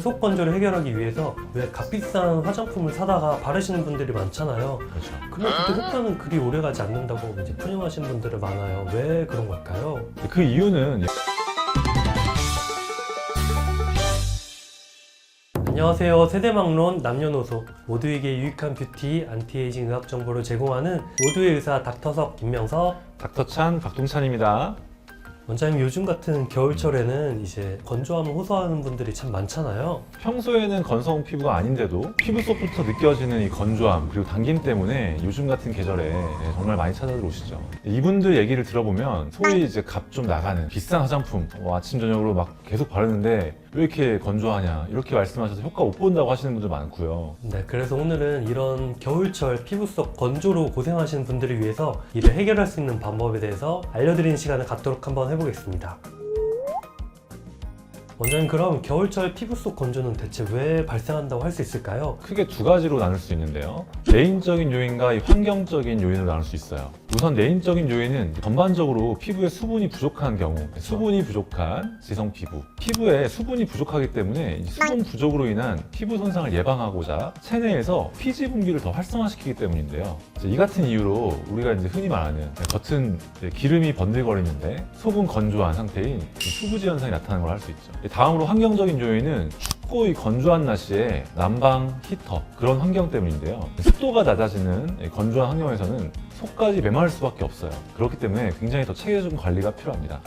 속 건조를 해결하기 위해서 왜 값비싼 화장품을 사다가 바르시는 분들이 많잖아요. 그렇죠. 근데 그때 효과는 그리 오래가지 않는다고 이제 푸념하시는 분들은 많아요. 왜 그런 걸까요? 그 이유는 안녕하세요. 세대막론 남녀노소 모두에게 유익한 뷰티, 안티에이징 의학 정보를 제공하는 모두의 의사 닥터석 김명석 닥터찬 박동찬입니다. 원장님, 요즘 같은 겨울철에는 이제 건조함을 호소하는 분들이 참 많잖아요. 평소에는 건성 피부가 아닌데도 피부 속부터 느껴지는 이 건조함 그리고 당김 때문에 요즘 같은 계절에 정말 많이 찾아들 오시죠. 이분들 얘기를 들어보면 소위 이제 값 좀 나가는 비싼 화장품 아침 저녁으로 막 계속 바르는데 왜 이렇게 건조하냐 이렇게 말씀하셔서 효과 못 본다고 하시는 분들 많고요. 네, 그래서 오늘은 이런 겨울철 피부 속 건조로 고생하시는 분들을 위해서 이를 해결할 수 있는 방법에 대해서 알려드리는 시간을 갖도록 한번 해보겠습니다. 원장님, 그럼 겨울철 피부 속 건조는 대체 왜 발생한다고 할 수 있을까요? 크게 두 가지로 나눌 수 있는데요. 내인적인 요인과 이 환경적인 요인으로 나눌 수 있어요. 우선 내인적인 요인은 전반적으로 피부에 수분이 부족한 경우, 수분이 부족한 지성 피부. 피부에 수분이 부족하기 때문에 수분 부족으로 인한 피부 손상을 예방하고자 체내에서 피지 분비를 더 활성화시키기 때문인데요. 이 같은 이유로 우리가 이제 흔히 말하는 겉은 기름이 번들거리는데 속은 건조한 상태인 수부지 현상이 나타나는 걸 알 수 있죠. 다음으로 환경적인 요인은 춥고 이 건조한 날씨에 난방, 히터 그런 환경 때문인데요. 습도가 낮아지는 건조한 환경에서는 속까지 메마를 수밖에 없어요. 그렇기 때문에 굉장히 더 체계적인 관리가 필요합니다.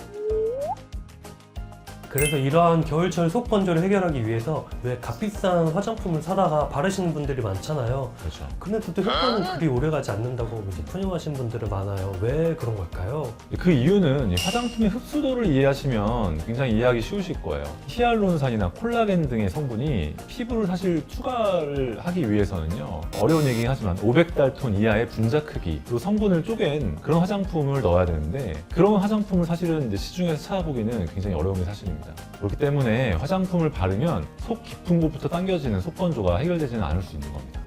그래서 이러한 겨울철 속 건조를 해결하기 위해서 왜 값비싼 화장품을 사다가 바르시는 분들이 많잖아요. 그렇죠. 근데 또 효과는 그리 오래가지 않는다고 이제 푸념하시는 분들은 많아요. 왜 그런 걸까요? 그 이유는 화장품의 흡수도를 이해하시면 굉장히 이해하기 쉬우실 거예요. 히알루론산이나 콜라겐 등의 성분이 피부를 사실 추가를 하기 위해서는요, 어려운 얘기긴 하지만 500달톤 이하의 분자 크기로 성분을 쪼갠 그런 화장품을 넣어야 되는데 그런 화장품을 사실은 이제 시중에서 찾아보기는 굉장히 어려운 게 사실입니다. 그렇기 때문에 화장품을 바르면 속 깊은 곳부터 당겨지는 속 건조가 해결되지는 않을 수 있는 겁니다.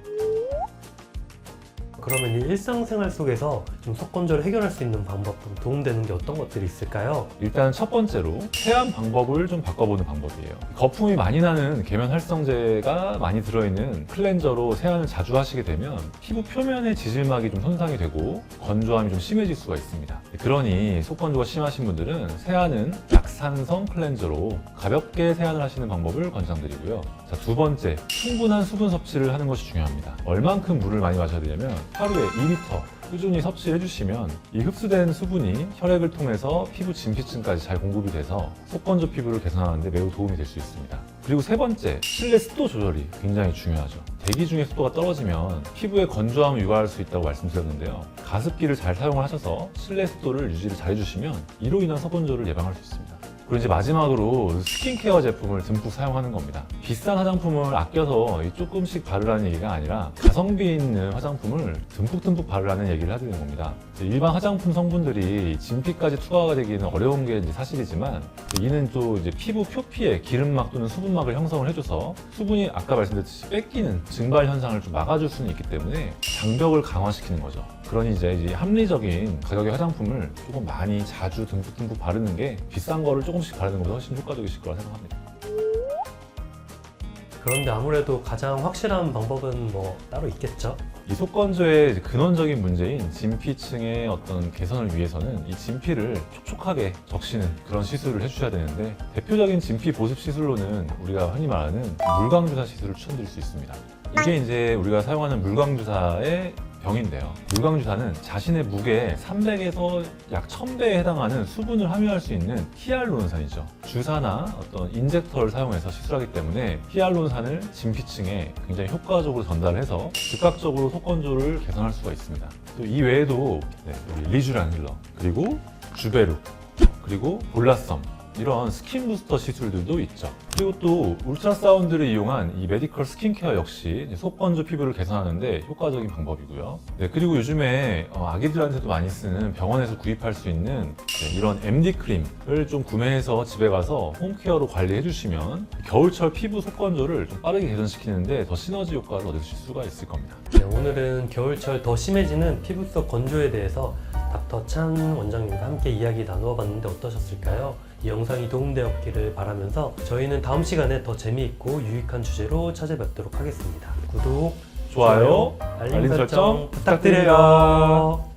그러면 이 일상생활 속에서 좀 속 건조를 해결할 수 있는 방법, 도움되는 게 어떤 것들이 있을까요? 일단 첫 번째로 세안 방법을 좀 바꿔보는 방법이에요. 거품이 많이 나는 계면 활성제가 많이 들어있는 클렌저로 세안을 자주 하시게 되면 피부 표면의 지질막이 좀 손상이 되고 건조함이 좀 심해질 수가 있습니다. 그러니 속 건조가 심하신 분들은 세안은 약산성 클렌저로 가볍게 세안을 하시는 방법을 권장드리고요. 자, 두 번째, 충분한 수분 섭취를 하는 것이 중요합니다. 얼만큼 물을 많이 마셔야 되냐면 하루에 2리터 꾸준히 섭취해 주시면 이 흡수된 수분이 혈액을 통해서 피부 진피층까지 잘 공급이 돼서 속건조 피부를 개선하는 데 매우 도움이 될 수 있습니다. 그리고 세 번째, 실내 습도 조절이 굉장히 중요하죠. 대기 중에 습도가 떨어지면 피부에 건조함을 유발할 수 있다고 말씀드렸는데요. 가습기를 잘 사용을 하셔서 실내 습도를 유지를 잘 해주시면 이로 인한 속건조를 예방할 수 있습니다. 그리고 이제 마지막으로 스킨케어 제품을 듬뿍 사용하는 겁니다. 비싼 화장품을 아껴서 조금씩 바르라는 얘기가 아니라 가성비 있는 화장품을 듬뿍 바르라는 얘기를 해드리는 겁니다. 일반 화장품 성분들이 진피까지 투과가 되기는 어려운 게 이제 사실이지만 이는 또 이제 피부 표피에 기름막 또는 수분막을 형성을 해줘서 수분이 아까 말씀드렸듯이 뺏기는 증발 현상을 좀 막아줄 수는 있기 때문에 장벽을 강화시키는 거죠. 그러니 이제 합리적인 가격의 화장품을 조금 많이 자주 듬뿍 바르는 게 비싼 거를 조금씩 바르는 것보다 훨씬 효과적이실 거라 생각합니다. 그런데 아무래도 가장 확실한 방법은 뭐 따로 있겠죠? 이 속건조의 근원적인 문제인 진피층의 어떤 개선을 위해서는 이 진피를 촉촉하게 적시는 그런 시술을 해주셔야 되는데 대표적인 진피 보습 시술로는 우리가 흔히 말하는 물광주사 시술을 추천드릴 수 있습니다. 이게 이제 우리가 사용하는 물광주사의 병인데요. 물광주사는 자신의 무게 300에서 약 1000배에 해당하는 수분을 함유할 수 있는 히알루론산이죠. 주사나 어떤 인젝터를 사용해서 시술하기 때문에 히알루론산을 진피층에 굉장히 효과적으로 전달해서 즉각적으로 속건조를 개선할 수가 있습니다. 또 이 외에도 리쥬란 힐러, 그리고 주베룩, 그리고 볼라썸 이런 스킨 부스터 시술들도 있죠. 그리고 또 울트라사운드를 이용한 이 메디컬 스킨케어 역시 속건조 피부를 개선하는데 효과적인 방법이고요. 그리고 요즘에 아기들한테도 많이 쓰는 병원에서 구입할 수 있는 이런 MD 크림을 좀 구매해서 집에 가서 홈케어로 관리해 주시면 겨울철 피부 속건조를 좀 빠르게 개선시키는데 더 시너지 효과를 얻으실 수가 있을 겁니다. 네, 오늘은 겨울철 더 심해지는 피부 속 건조에 대해서 닥터찬 원장님과 함께 이야기 나누어 봤는데 어떠셨을까요? 이 영상이 도움되었기를 바라면서 저희는 다음 시간에 더 재미있고 유익한 주제로 찾아뵙도록 하겠습니다. 구독, 좋아요, 알림 설정 설정 부탁드려요.